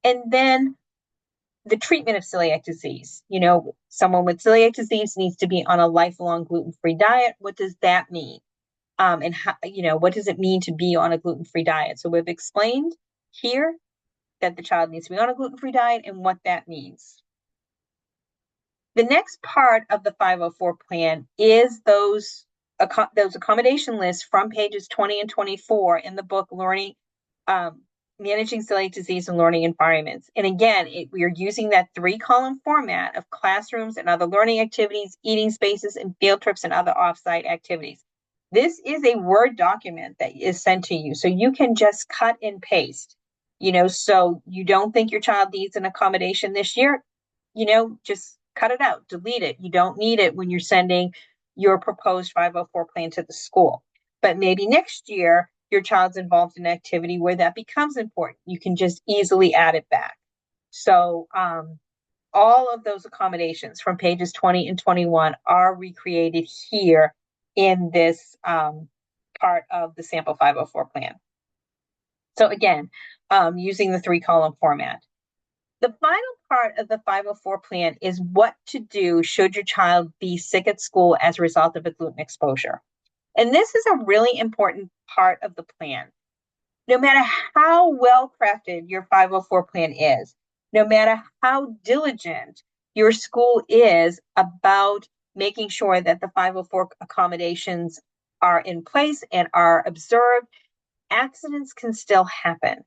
And then the treatment of celiac disease. Someone with celiac disease needs to be on a lifelong gluten-free diet. What does that mean? And how, what does it mean to be on a gluten-free diet? So we've explained here that the child needs to be on a gluten-free diet and what that means. The next part of the 504 plan is those accommodation lists from pages 20 and 24 in the book Managing Celiac Disease in Learning Environments. And again, we are using that 3-column format of classrooms and other learning activities, eating spaces, and field trips and other offsite activities. This is a Word document that is sent to you, so you can just cut and paste. So you don't think your child needs an accommodation this year, just cut it out, delete it. You don't need it when you're sending your proposed 504 plan to the school. But maybe next year, your child's involved in an activity where that becomes important. You can just easily add it back. So all of those accommodations from pages 20 and 21 are recreated here in this part of the sample 504 plan. So again, using the 3-column format. The final part of the 504 plan is what to do should your child be sick at school as a result of a gluten exposure. And this is a really important part of the plan. No matter how well crafted your 504 plan is, no matter how diligent your school is about making sure that the 504 accommodations are in place and are observed, accidents can still happen.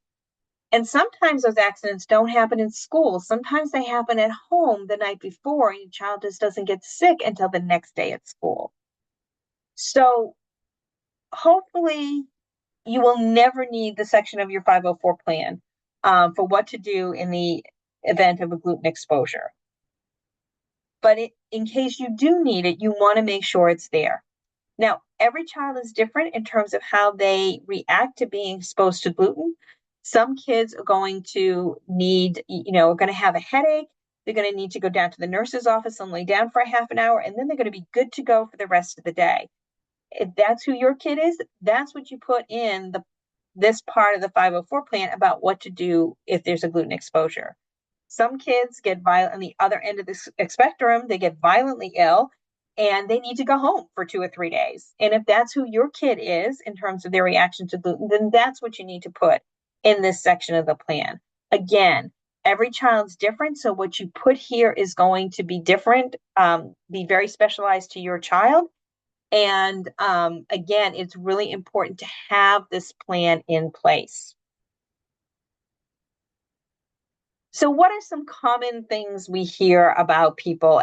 And sometimes those accidents don't happen in school. Sometimes they happen at home the night before, and your child just doesn't get sick until the next day at school. So hopefully you will never need the section of your 504 plan for what to do in the event of a gluten exposure. But in case you do need it, you want to make sure it's there. Now, every child is different in terms of how they react to being exposed to gluten. Some kids are going to need, are going to have a headache. They're going to need to go down to the nurse's office and lay down for a half an hour, and then they're going to be good to go for the rest of the day. If that's who your kid is, that's what you put in this part of the 504 plan about what to do if there's a gluten exposure. Some kids get violent on the other end of the spectrum. They get violently ill and they need to go home for 2 or 3 days. And if that's who your kid is in terms of their reaction to gluten, then that's what you need to put in this section of the plan. Again, every child's different. So what you put here is going to be different, be very specialized to your child. And again, it's really important to have this plan in place. So what are some common things we hear about people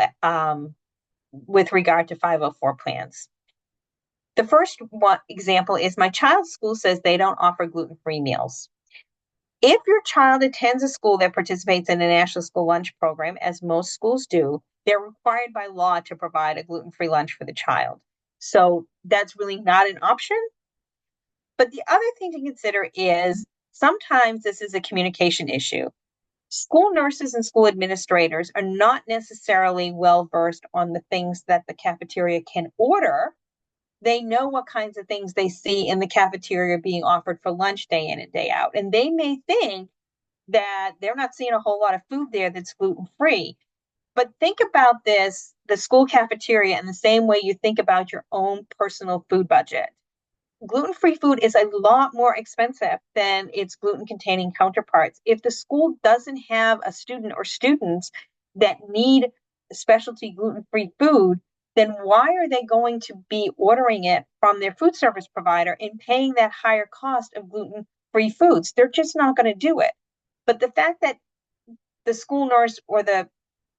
with regard to 504 plans? The first example is my child's school says they don't offer gluten-free meals. If your child attends a school that participates in a national school lunch program, as most schools do, they're required by law to provide a gluten-free lunch for the child. So that's really not an option. But the other thing to consider is sometimes this is a communication issue. School nurses and school administrators are not necessarily well versed on the things that the cafeteria can order. They know what kinds of things they see in the cafeteria being offered for lunch day in and day out. And they may think that they're not seeing a whole lot of food there that's gluten-free. But think about this, the school cafeteria, in the same way you think about your own personal food budget. Gluten-free food is a lot more expensive than its gluten-containing counterparts. If the school doesn't have a student or students that need specialty gluten-free food, then why are they going to be ordering it from their food service provider and paying that higher cost of gluten-free foods? They're just not going to do it. But the fact that the school nurse or the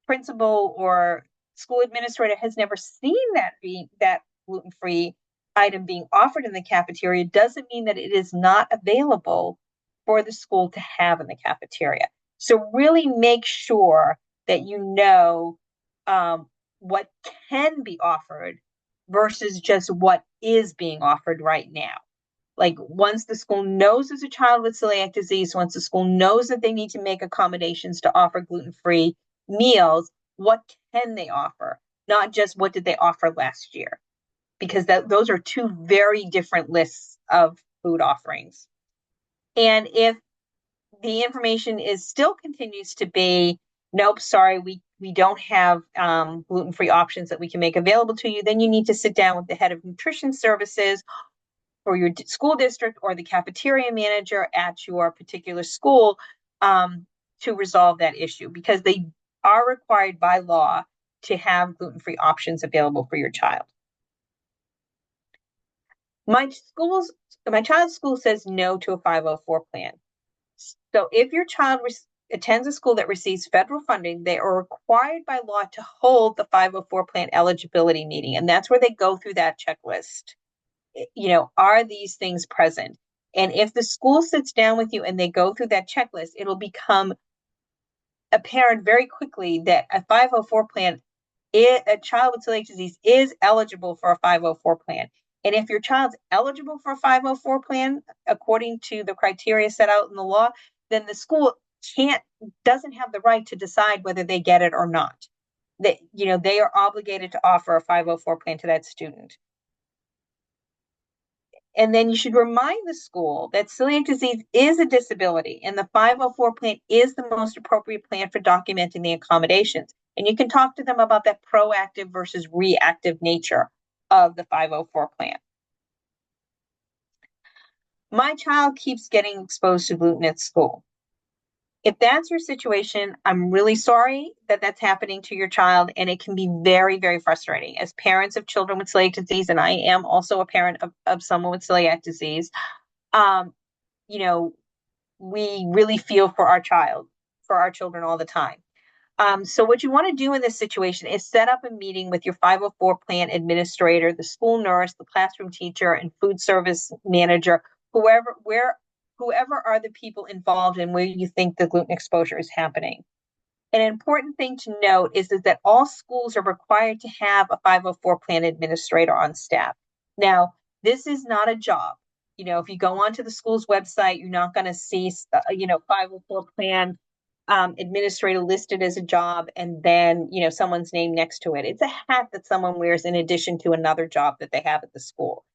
principal or school administrator has never seen that gluten-free item being offered in the cafeteria doesn't mean that it is not available for the school to have in the cafeteria. So really make sure that you know what can be offered versus just what is being offered right now. Like once the school knows there's a child with celiac disease, once the school knows that they need to make accommodations to offer gluten-free meals, what can they offer? Not just what did they offer last year, because those are two very different lists of food offerings. And if the information is still continues to be Nope, sorry, we don't have gluten-free options that we can make available to you. Then you need to sit down with the head of nutrition services for your school district or the cafeteria manager at your particular school um, to resolve that issue because they are required by law to have gluten-free options available for your child. My schools, my child's school says no to a 504 plan. So if your child attends a school that receives federal funding, they are required by law to hold the 504 plan eligibility meeting. And that's where they go through that checklist. Are these things present? And if the school sits down with you and they go through that checklist, it'll become apparent very quickly that a 504 plan, a child with celiac disease is eligible for a 504 plan. And if your child's eligible for a 504 plan, according to the criteria set out in the law, then the school doesn't have the right to decide whether they get it or not. They are obligated to offer a 504 plan to that student. And then you should remind the school that celiac disease is a disability and the 504 plan is the most appropriate plan for documenting the accommodations. And you can talk to them about that proactive versus reactive nature of the 504 plan. My child keeps getting exposed to gluten at school. If that's your situation, I'm really sorry that that's happening to your child, and it can be very, very frustrating. As parents of children with celiac disease, and I am also a parent of someone with celiac disease, um, you know, we really feel for our children all the time. So what you want to do in this situation is set up a meeting with your 504 plan administrator, the school nurse, the classroom teacher, and food service manager, whoever are the people involved in where you think the gluten exposure is happening. An important thing to note is that all schools are required to have a 504 plan administrator on staff. Now, this is not a job. If you go onto the school's website, you're not going to see, 504 plan administrator listed as a job and then, someone's name next to it. It's a hat that someone wears in addition to another job that they have at the school.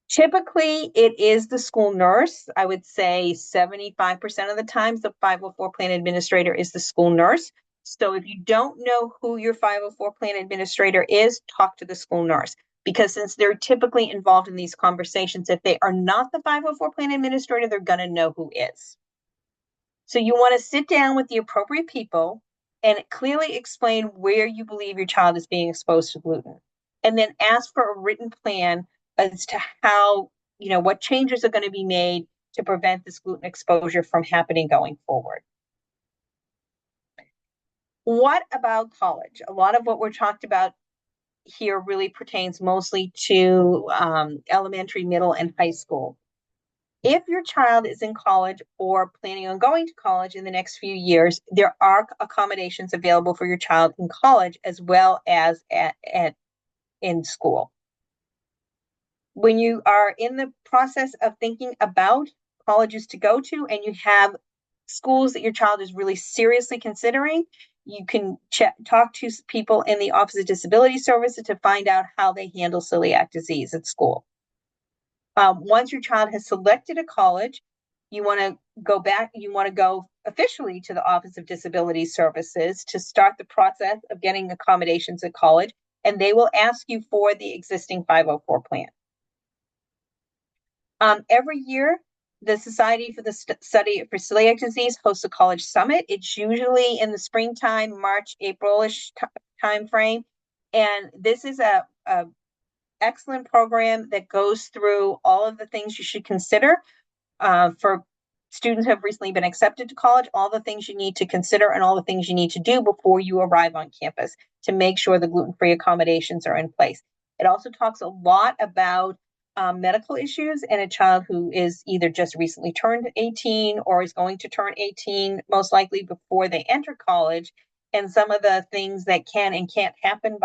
Typically, it is the school nurse. I would say 75% of the times the 504 plan administrator is the school nurse. So if you don't know who your 504 plan administrator is, talk to the school nurse. Because since they're typically involved in these conversations, if they are not the 504 plan administrator, they're going to know who is. So you want to sit down with the appropriate people and clearly explain where you believe your child is being exposed to gluten. And then ask for a written plan as to how, what changes are going to be made to prevent this gluten exposure from happening going forward. What about college? A lot of what we're talked about here really pertains mostly to elementary, middle, and high school. If your child is in college or planning on going to college in the next few years, there are accommodations available for your child in college as well as in school. When you are in the process of thinking about colleges to go to and you have schools that your child is really seriously considering, you can talk to people in the Office of Disability Services to find out how they handle celiac disease at school. Once your child has selected a college, you want to go officially to the Office of Disability Services to start the process of getting accommodations at college, and they will ask you for the existing 504 plan. Every year, the Society for the Study for Celiac Disease hosts a college summit. It's usually in the springtime, March, April-ish time frame. And this is a excellent program that goes through all of the things you should consider for students who have recently been accepted to college, all the things you need to consider and all the things you need to do before you arrive on campus to make sure the gluten-free accommodations are in place. It also talks a lot about medical issues and a child who is either just recently turned 18 or is going to turn 18, most likely before they enter college, and some of the things that can and can't happen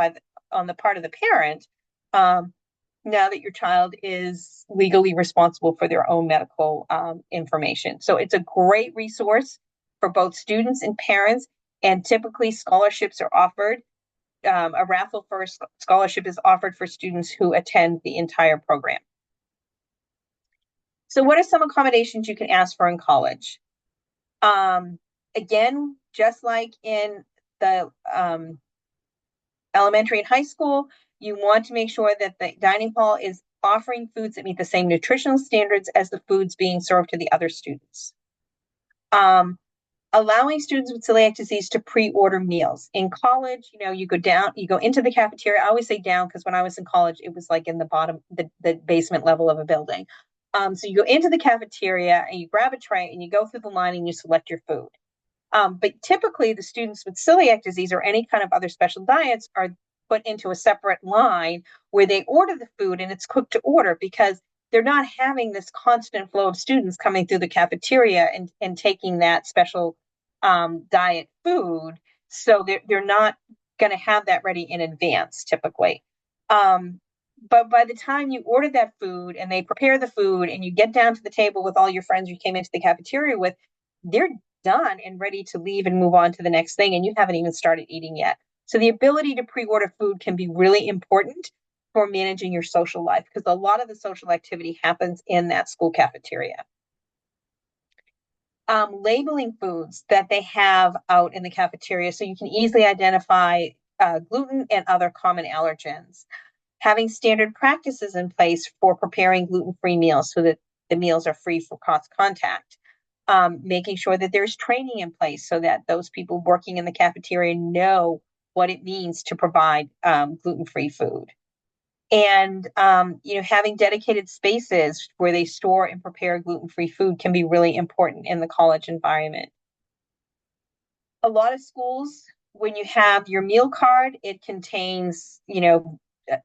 on the part of the parent now that your child is legally responsible for their own medical information. So it's a great resource for both students and parents, and typically scholarships are offered. A raffle for a scholarship is offered for students who attend the entire program. So what are some accommodations you can ask for in college? again, just like in the elementary and high school, you want to make sure that the dining hall is offering foods that meet the same nutritional standards as the foods being served to the other students. Um, Allowing students with celiac disease to pre-order meals. In college, you go into the cafeteria. I always say down because when I was in college, it was like in the bottom, the basement level of a building. So you go into the cafeteria and you grab a tray and you go through the line and you select your food. But typically, the students with celiac disease or any kind of other special diets are put into a separate line where they order the food and it's cooked to order because they're not having this constant flow of students coming through the cafeteria and taking that special diet food. So they're not going to have that ready in advance typically. Um, but by the time you order that food and they prepare the food and you get down to the table with all your friends you came into the cafeteria with, they're done and ready to leave and move on to the next thing, and you haven't even started eating yet. So the ability to pre-order food can be really important for managing your social life because a lot of the social activity happens in that school cafeteria. Labeling foods that they have out in the cafeteria so you can easily identify gluten and other common allergens. Having standard practices in place for preparing gluten-free meals so that the meals are free for cross contact. Making sure that there's training in place so that those people working in the cafeteria know what it means to provide gluten-free food. And having dedicated spaces where they store and prepare gluten-free food can be really important in the college environment. A lot of schools, when you have your meal card, it contains,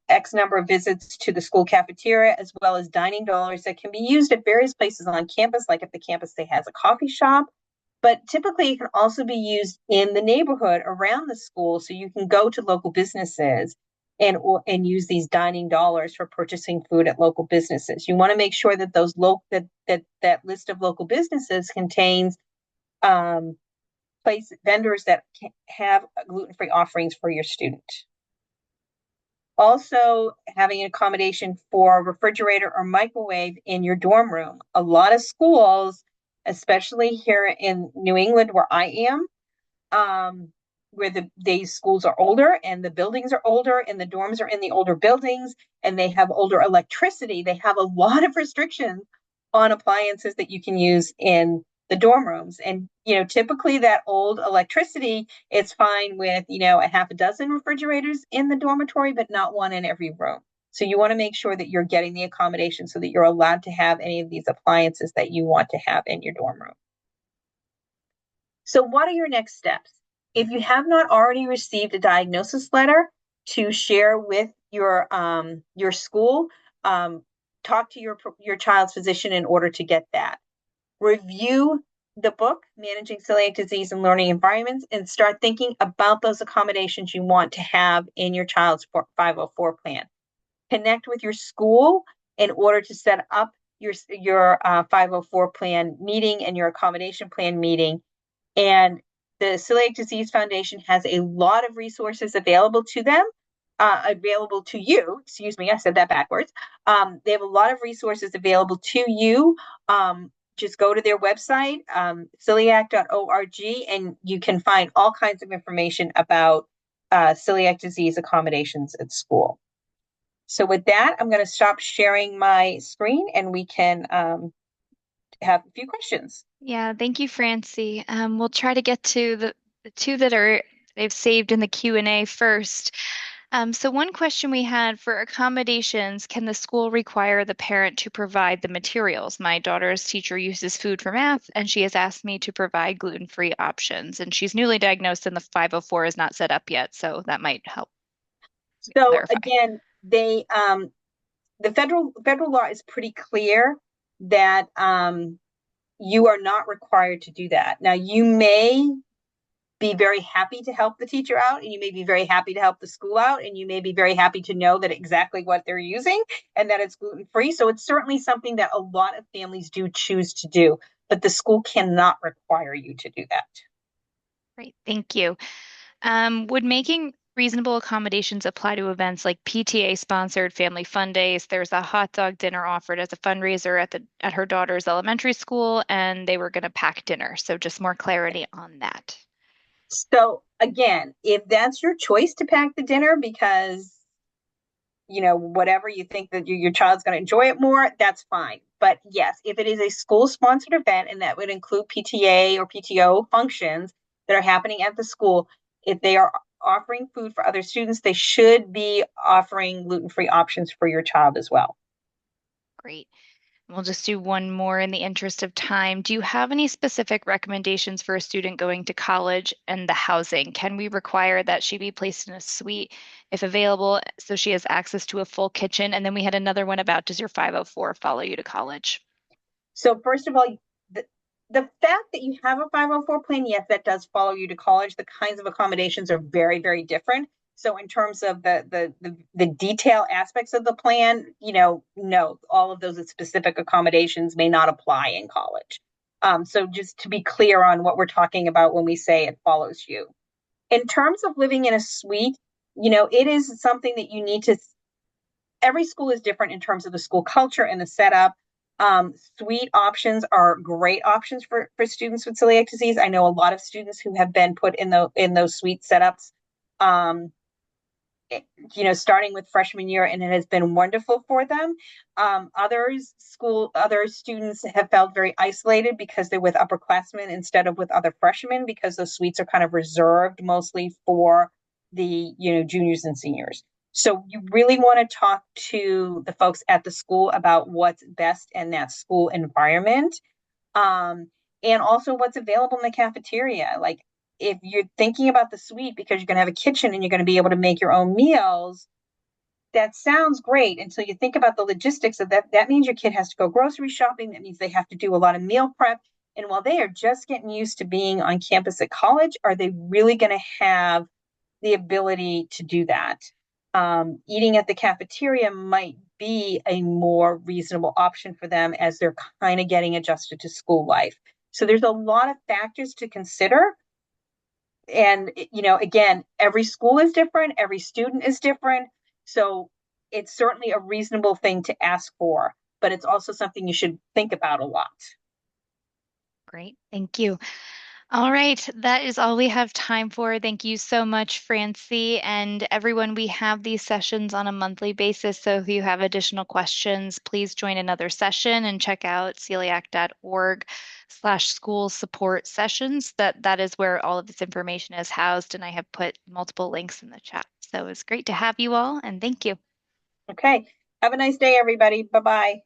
X number of visits to the school cafeteria, as well as dining dollars that can be used at various places on campus, like if the campus say has a coffee shop. But typically, it can also be used in the neighborhood around the school, so you can go to local businesses and use these dining dollars for purchasing food at local businesses. You want to make sure that that list of local businesses contains um, vendors that have gluten-free offerings for your student. Also, having an accommodation for a refrigerator or microwave in your dorm room. A lot of schools, especially here in New England where I am, where these schools are older and the buildings are older and the dorms are in the older buildings and they have older electricity, they have a lot of restrictions on appliances that you can use in the dorm rooms. And, typically that old electricity is fine with, a half a dozen refrigerators in the dormitory, but not one in every room. So you want to make sure that you're getting the accommodation so that you're allowed to have any of these appliances that you want to have in your dorm room. So what are your next steps? If you have not already received a diagnosis letter to share with your school, talk to your child's physician in order to get that. Review the book, Managing Celiac Disease in Learning Environments, and start thinking about those accommodations you want to have in your child's 504 plan. Connect with your school in order to set up your 504 plan meeting and your accommodation plan meeting. And the Celiac Disease Foundation has a lot of resources available to them, available to you. Excuse me, I said that backwards. They have a lot of resources available to you. Just go to their website, celiac.org, and you can find all kinds of information about celiac disease accommodations at school. So with that, I'm going to stop sharing my screen and we can have a few questions. Yeah, thank you, Francie. We'll try to get to the two that they've saved in the Q&A first. So one question we had for accommodations, can the school require the parent to provide the materials? My daughter's teacher uses food for math, and she has asked me to provide gluten-free options. And she's newly diagnosed, and the 504 is not set up yet, so that might help So clarify. again, the federal law is pretty clear that you are not required to do that. Now, you may be very happy to help the teacher out, and you may be very happy to help the school out, and you may be very happy to know that exactly what they're using and that it's gluten free. So it's certainly something that a lot of families do choose to do, but the school cannot require you to do that. Great, thank you. Would making Reasonable accommodations apply to events like PTA sponsored family fun days. There's a hot dog dinner offered as a fundraiser at her daughter's elementary school, and they were going to pack dinner. So just more clarity on that. So again, if that's your choice to pack the dinner because whatever you think that your child's going to enjoy it more, that's fine. But yes, if it is a school sponsored event and that would include PTA or PTO functions that are happening at the school, if they are offering food for other students, they should be offering gluten-free options for your child as well. Great. We'll just do one more in the interest of time. Do you have any specific recommendations for a student going to college and the housing? Can we require that she be placed in a suite if available so she has access to a full kitchen? And then we had another one about, does your 504 follow you to college? So first of all, the, the fact that you have a 504 plan, yes, that does follow you to college. The kinds of accommodations are very, very different. So in terms of the detail aspects of the plan, no, all of those specific accommodations may not apply in college. So just to be clear on what we're talking about when we say it follows you. In terms of living in a suite, it is something that you need to every school is different in terms of the school culture and the setup. Suite options are great options for students with celiac disease. I know a lot of students who have been put in those suite setups. Um, Starting with freshman year, and it has been wonderful for them. Other students have felt very isolated because they're with upperclassmen instead of with other freshmen because those suites are kind of reserved mostly for the juniors and seniors. So you really want to talk to the folks at the school about what's best in that school environment, um, and also what's available in the cafeteria. Like if you're thinking about the suite because you're going to have a kitchen and you're going to be able to make your own meals, that sounds great until you think about the logistics of that. That means your kid has to go grocery shopping. That means they have to do a lot of meal prep. And while they are just getting used to being on campus at college, are they really going to have the ability to do that? Eating at the cafeteria might be a more reasonable option for them as they're kind of getting adjusted to school life. So there's a lot of factors to consider. And again, every school is different, every student is different, so it's certainly a reasonable thing to ask for, but it's also something you should think about a lot. Great. Thank you. All right, that is all we have time for. Thank you so much, Francie, and everyone. We have these sessions on a monthly basis, so if you have additional questions, please join another session and check out celiac.org/school support sessions. That is where all of this information is housed, and I have put multiple links in the chat. So it's great to have you all, and thank you. Okay, have a nice day, everybody. Bye bye.